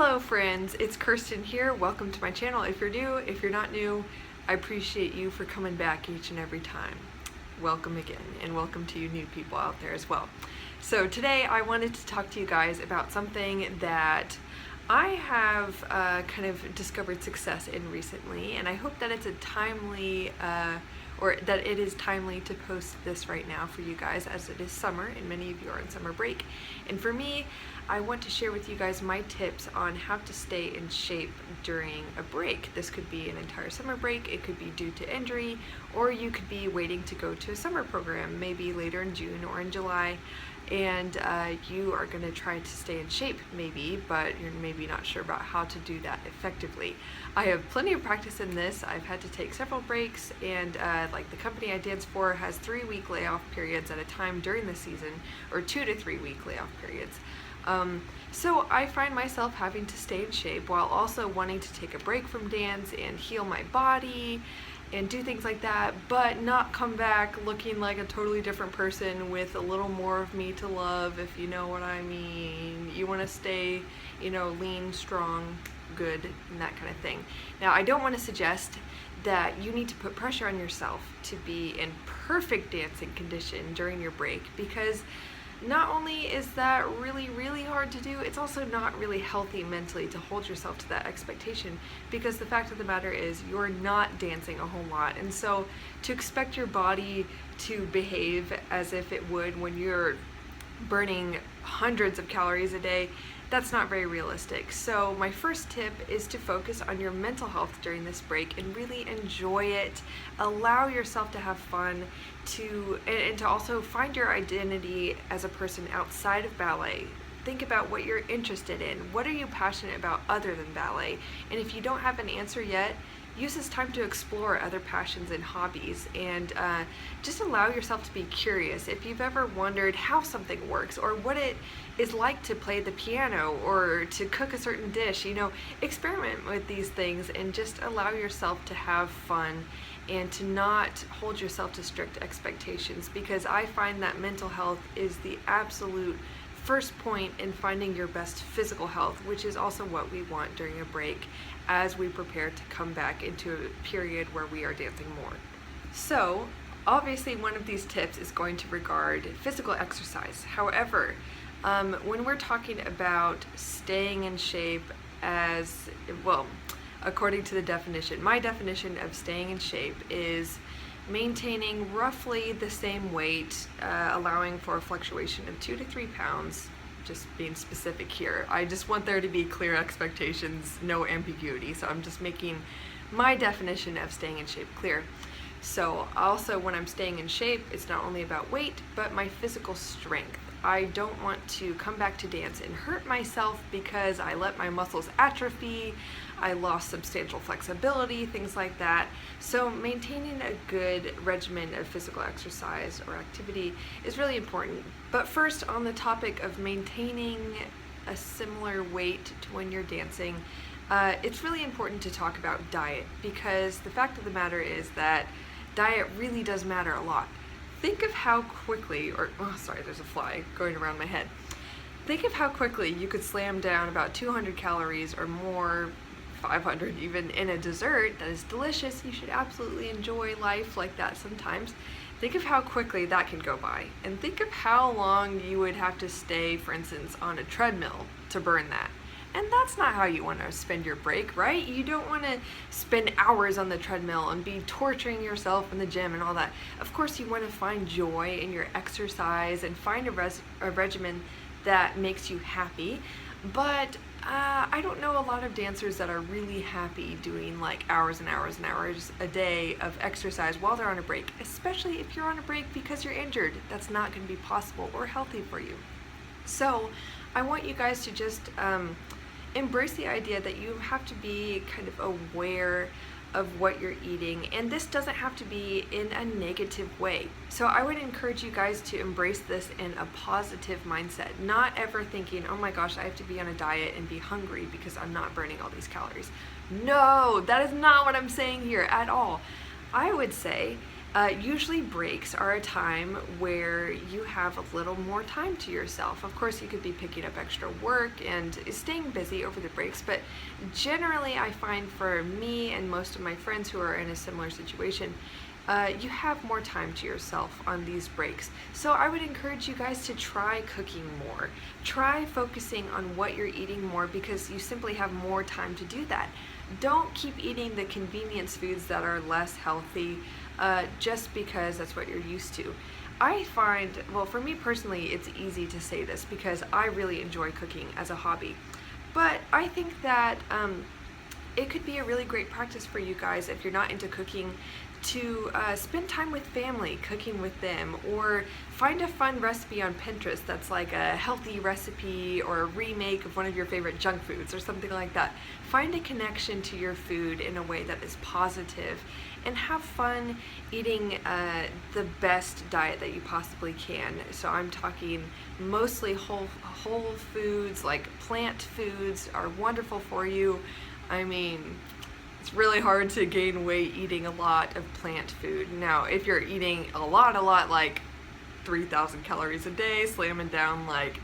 Hello friends, it's Kirsten here. Welcome to my channel. If you're new, if you're not new, I appreciate you for coming back each and every time. Welcome again, and welcome to you new people out there as well. So today I wanted to talk to you guys about something that I have kind of discovered success in recently, and I hope that it's a timely or that it is timely to post this right now for you guys, as it is summer and many of you are on summer break. And for me, I want to share with you guys my tips on how to stay in shape during a break. This could be an entire summer break, it could be due to injury, or you could be waiting to go to a summer program, maybe later in June or in July, and you are going to try to stay in shape maybe, but you're maybe not sure about how to do that effectively. I have plenty of practice in this. I've had to take several breaks, and like the company I dance for has 3-week layoff periods at a time during the season, or 2 to 3 week layoff periods. So I find myself having to stay in shape while also wanting to take a break from dance and heal my body and do things like that, but not come back looking like a totally different person with a little more of me to love, if you know what I mean. You want to stay, you know, lean, strong, good, and that kind of thing. Now, I don't want to suggest that you need to put pressure on yourself to be in perfect dancing condition during your break, because not only is that really hard to do, it's also not really healthy mentally to hold yourself to that expectation, because the fact of the matter is you're not dancing a whole lot, and so to expect your body to behave as if it would when you're burning hundreds of calories a day, that's not very realistic. So my first tip is to focus on your mental health during this break and really enjoy it. Allow yourself to have fun, and to also find your identity as a person outside of ballet. Think about what you're interested in. What are you passionate about other than ballet? And if you don't have an answer yet, use this time to explore other passions and hobbies, and just allow yourself to be curious. If you've ever wondered how something works, or what it is like to play the piano or to cook a certain dish, you know, experiment with these things and just allow yourself to have fun and to not hold yourself to strict expectations, because I find that mental health is the absolute first point in finding your best physical health, which is also what we want during a break as we prepare to come back into a period where we are dancing more. So obviously one of these tips is going to regard physical exercise. However, when we're talking about staying in shape, as well, according to the definition, my definition of staying in shape is maintaining roughly the same weight, allowing for a fluctuation of 2 to 3 pounds, just being specific here. I just want there to be clear expectations, no ambiguity, so I'm just making my definition of staying in shape clear. So also, when I'm staying in shape, it's not only about weight, but my physical strength. I don't want to come back to dance and hurt myself because I let my muscles atrophy, I lost substantial flexibility, things like that. So maintaining a good regimen of physical exercise or activity is really important. But first, on the topic of maintaining a similar weight to when you're dancing, it's really important to talk about diet, because the fact of the matter is that diet really does matter a lot. Think of how quickly, there's a fly going around my head. Think of how quickly you could slam down about 200 calories or more, 500 even, in a dessert that is delicious. You should absolutely enjoy life like that sometimes. Think of how quickly that can go by, and think of how long you would have to stay, for instance, on a treadmill to burn that. And that's not how you want to spend your break, right? You don't want to spend hours on the treadmill and be torturing yourself in the gym and all that. Of course, you want to find joy in your exercise and find a regimen that makes you happy. But I don't know a lot of dancers that are really happy doing like hours and hours and hours a day of exercise while they're on a break, especially if you're on a break because you're injured. That's not going to be possible or healthy for you. So I want you guys to just embrace the idea that you have to be kind of aware of what you're eating, and this doesn't have to be in a negative way. So I would encourage you guys to embrace this in a positive mindset, not ever thinking, oh my gosh, I have to be on a diet and be hungry because I'm not burning all these calories. No, that is not what I'm saying here at all. I would say Usually breaks are a time where you have a little more time to yourself. Of course, you could be picking up extra work and staying busy over the breaks, but generally I find for me and most of my friends who are in a similar situation, you have more time to yourself on these breaks. So I would encourage you guys to try cooking more. Try focusing on what you're eating more, because you simply have more time to do that. Don't keep eating the convenience foods that are less healthy just because that's what you're used to. I find, well, for me personally, it's easy to say this because I really enjoy cooking as a hobby. But I think that it could be a really great practice for you guys if you're not into cooking to spend time with family cooking with them, or find a fun recipe on Pinterest that's like a healthy recipe or a remake of one of your favorite junk foods or something like that. Find a connection to your food in a way that is positive, and have fun eating the best diet that you possibly can. So I'm talking mostly whole foods, like plant foods are wonderful for you. I mean, it's really hard to gain weight eating a lot of plant food. Now, if you're eating a lot, like 3,000 calories a day, slamming down like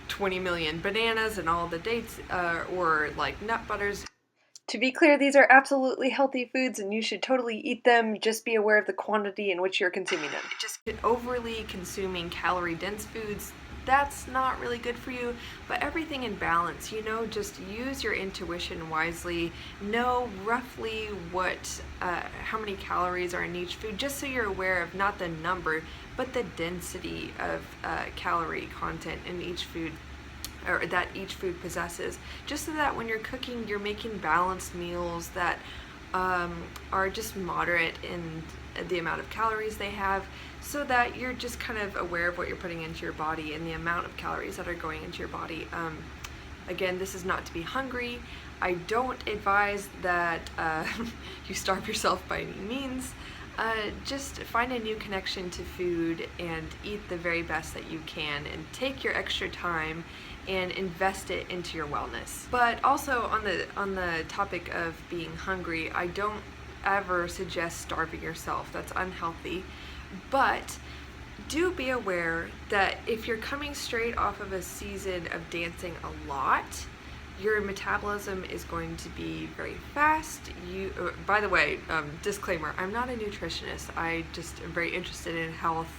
20 million bananas and all the dates, or like nut butters. To be clear, these are absolutely healthy foods and you should totally eat them. Just be aware of the quantity in which you're consuming them. Just overly consuming calorie-dense foods, that's not really good for you. But everything in balance, just use your intuition wisely. Know roughly what, how many calories are in each food, just so you're aware of not the number, but the density of calorie content in each food, or that each food possesses, just so that when you're cooking, you're making balanced meals that are just moderate in the amount of calories they have, so that you're just kind of aware of what you're putting into your body and the amount of calories that are going into your body. Again, this is not to be hungry. I don't advise that you starve yourself by any means. Just find a new connection to food and eat the very best that you can, and take your extra time and invest it into your wellness. But also on the topic of being hungry, I don't ever suggest starving yourself. That's unhealthy. But do be aware that if you're coming straight off of a season of dancing a lot, your metabolism is going to be very fast. By the way, disclaimer, I'm not a nutritionist. I just am very interested in health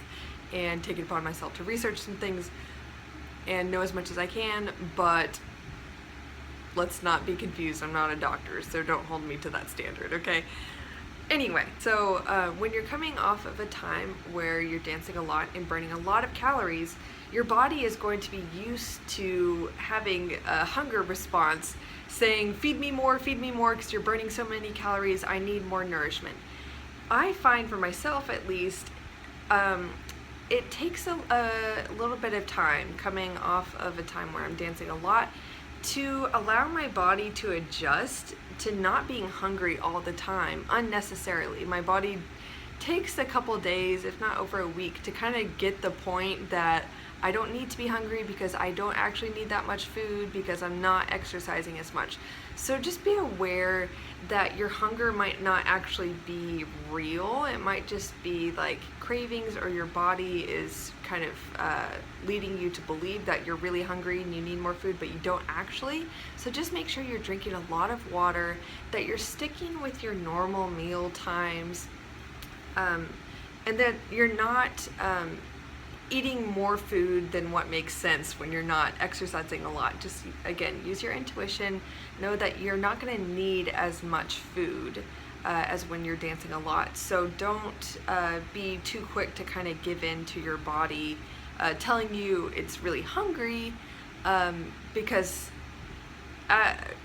and take it upon myself to research some things and know as much as I can, but let's not be confused. I'm not a doctor, so don't hold me to that standard, okay? Anyway, so when you're coming off of a time where you're dancing a lot and burning a lot of calories, your body is going to be used to having a hunger response saying, feed me more, because you're burning so many calories, I need more nourishment. I find for myself at least, it takes a little bit of time coming off of a time where I'm dancing a lot to allow my body to adjust to not being hungry all the time unnecessarily. My body takes a couple days, if not over a week, to kind of get the point that I don't need to be hungry because I don't actually need that much food because I'm not exercising as much. So just be aware that your hunger might not actually be real. It might just be like cravings, or your body is kind of leading you to believe that you're really hungry and you need more food, but you don't actually. So just make sure you're drinking a lot of water, that you're sticking with your normal meal times, and that you're not eating more food than what makes sense when you're not exercising a lot. Just, again, use your intuition. Know that you're not going to need as much food as when you're dancing a lot. So don't be too quick to kind of give in to your body telling you it's really hungry, because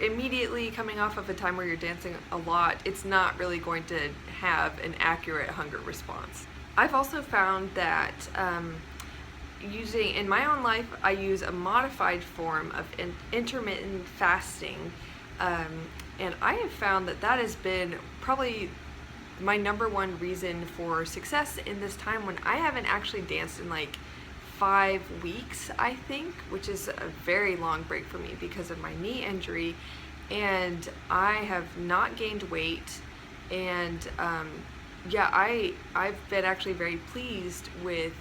immediately coming off of a time where you're dancing a lot, it's not really going to have an accurate hunger response. I've also found that in my own life, I use a modified form of intermittent fasting, and I have found that that has been probably my number one reason for success in this time when I haven't actually danced in like 5 weeks, I think, which is a very long break for me because of my knee injury, and I have not gained weight, and yeah, I've been actually very pleased with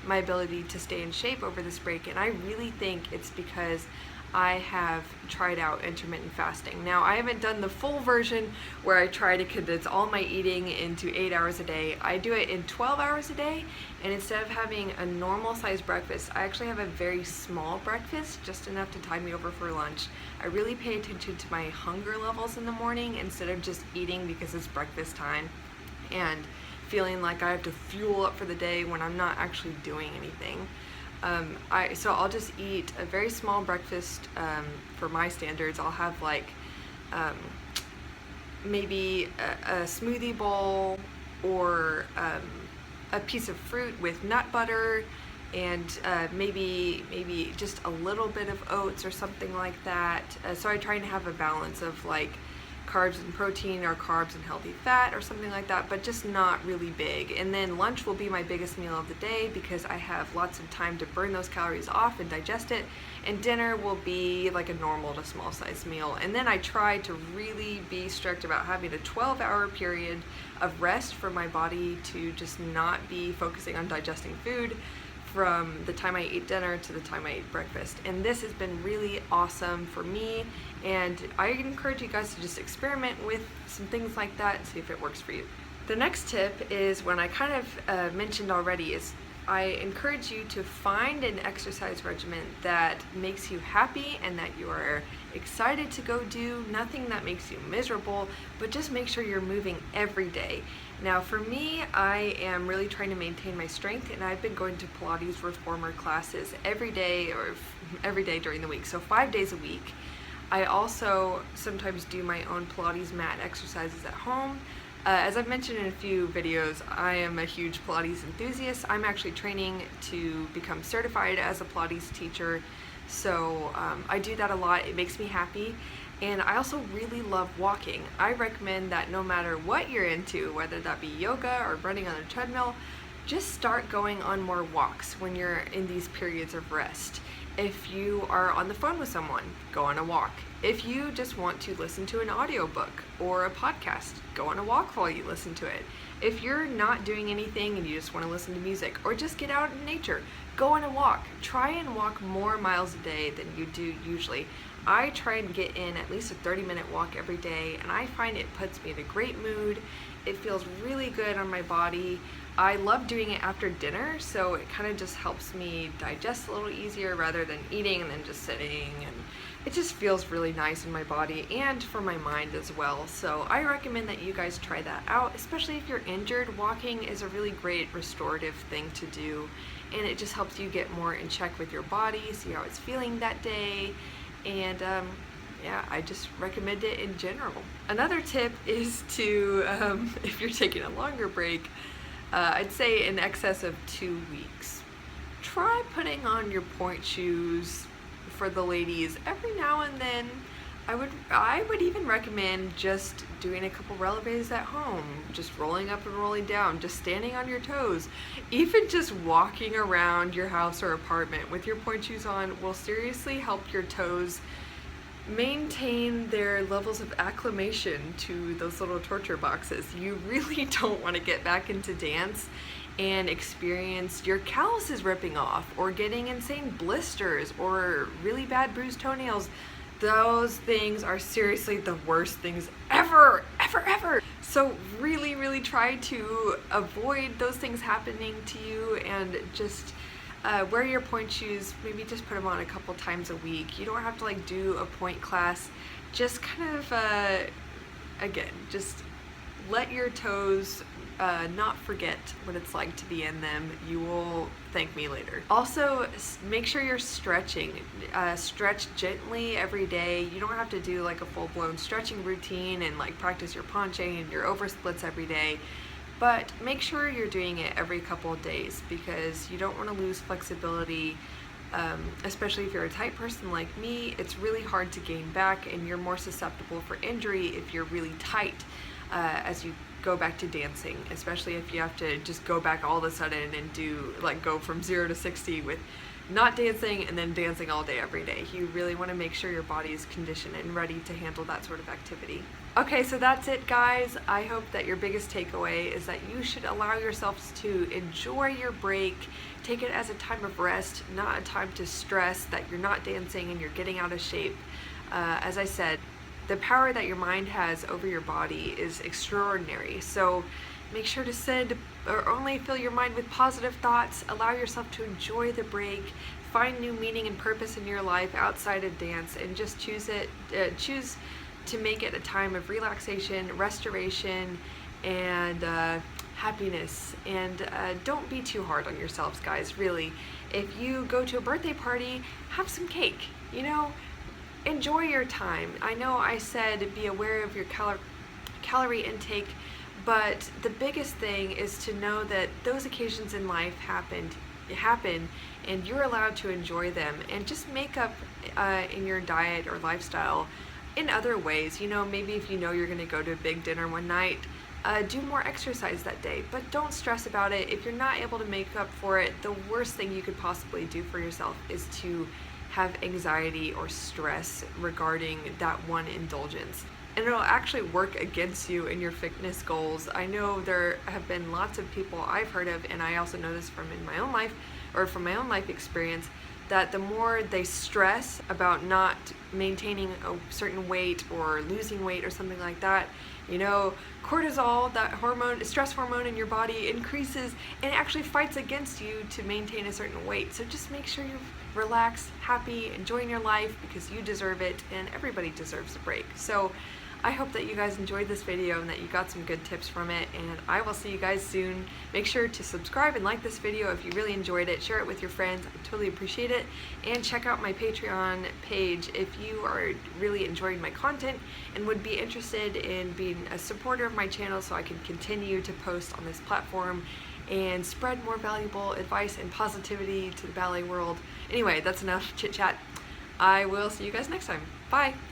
my ability to stay in shape over this break, and I really think it's because I have tried out intermittent fasting. Now, I haven't done the full version where I try to condense all my eating into 8 hours a day. I do it in 12 hours a day, and instead of having a normal sized breakfast, I actually have a very small breakfast, just enough to tide me over for lunch. I really pay attention to my hunger levels in the morning instead of just eating because it's breakfast time and feeling like I have to fuel up for the day when I'm not actually doing anything. So I'll just eat a very small breakfast for my standards. I'll have like maybe a smoothie bowl or a piece of fruit with nut butter and maybe just a little bit of oats or something like that. So I try and have a balance of like carbs and protein or carbs and healthy fat or something like that, but just not really big. And then lunch will be my biggest meal of the day because I have lots of time to burn those calories off and digest it. And dinner will be like a normal to small size meal. And then I try to really be strict about having a 12-hour period of rest for my body to just not be focusing on digesting food from the time I eat dinner to the time I eat breakfast. And this has been really awesome for me, and I encourage you guys to just experiment with some things like that and see if it works for you. The next tip is one I kind of mentioned already, is I encourage you to find an exercise regimen that makes you happy and that you are excited to go do, nothing that makes you miserable, but just make sure you're moving every day. Now for me, I am really trying to maintain my strength, and I've been going to Pilates reformer classes every day during the week, so 5 days a week. I also sometimes do my own Pilates mat exercises at home. As I've mentioned in a few videos, I am a huge Pilates enthusiast. I'm actually training to become certified as a Pilates teacher, so I do that a lot. It makes me happy. And I also really love walking. I recommend that no matter what you're into, whether that be yoga or running on a treadmill, just start going on more walks when you're in these periods of rest. If you are on the phone with someone, go on a walk. If you just want to listen to an audiobook or a podcast, go on a walk while you listen to it. If you're not doing anything and you just want to listen to music or just get out in nature, go on a walk. Try and walk more miles a day than you do usually. I try and get in at least a 30-minute walk every day, and I find it puts me in a great mood. It feels really good on my body. I love doing it after dinner, so it kind of just helps me digest a little easier rather than eating and then just sitting, and it just feels really nice in my body and for my mind as well. So I recommend that you guys try that out, especially if you're injured. Walking is a really great restorative thing to do, and it just helps you get more in check with your body, see how it's feeling that day, and yeah, I just recommend it in general. Another tip is to, if you're taking a longer break, I'd say in excess of 2 weeks, try putting on your point shoes for the ladies every now and then. I would even recommend just doing a couple releves at home, just rolling up and rolling down, just standing on your toes. Even just walking around your house or apartment with your point shoes on will seriously help your toes maintain their levels of acclimation to those little torture boxes. You really don't want to get back into dance and experience your calluses ripping off or getting insane blisters or really bad bruised toenails. Those things are seriously the worst things ever. So really try to avoid those things happening to you, and just wear your point shoes. Maybe just put them on a couple times a week. You don't have to like do a point class. Just kind of again, just let your toes not forget what it's like to be in them. You will thank me later. Also, make sure you're stretching. Stretch gently every day. You don't have to do like a full-blown stretching routine and like practice your planche and your oversplits every day, but make sure you're doing it every couple of days, because you don't want to lose flexibility. Especially if you're a tight person like me, it's really hard to gain back, and you're more susceptible for injury if you're really tight as you go back to dancing, especially if you have to just go back all of a sudden and do like go from 0 to 60 with not dancing and then dancing all day every day. You really want to make sure your body is conditioned and ready to handle that sort of activity. Okay, so that's it, guys. I hope that your biggest takeaway is that you should allow yourselves to enjoy your break. Take it as a time of rest, not a time to stress that you're not dancing and you're getting out of shape. As I said, the power that your mind has over your body is extraordinary. So make sure to send or only fill your mind with positive thoughts. Allow yourself to enjoy the break. Find new meaning and purpose in your life outside of dance, and just choose to make it a time of relaxation, restoration, and happiness. And don't be too hard on yourselves, guys, really. If you go to a birthday party, have some cake, enjoy your time. I know I said be aware of your calorie intake, but the biggest thing is to know that those occasions in life happen and you're allowed to enjoy them, and just make up in your diet or lifestyle in other ways. Maybe if you're going to go to a big dinner one night, do more exercise that day, but don't stress about it. If you're not able to make up for it, the worst thing you could possibly do for yourself is to have anxiety or stress regarding that one indulgence. And it'll actually work against you in your fitness goals. I know there have been lots of people I've heard of, and I also know this from my own life experience, that the more they stress about not maintaining a certain weight or losing weight or something like that, cortisol, that stress hormone in your body, increases and actually fights against you to maintain a certain weight. So just make sure you're relaxed, happy, enjoying your life, because you deserve it and everybody deserves a break. So I hope that you guys enjoyed this video and that you got some good tips from it, and I will see you guys soon. Make sure to subscribe and like this video if you really enjoyed it. Share it with your friends. I totally appreciate it. And check out my Patreon page if you are really enjoying my content and would be interested in being a supporter of my channel so I can continue to post on this platform and spread more valuable advice and positivity to the ballet world. Anyway, that's enough chit chat. I will see you guys next time. Bye.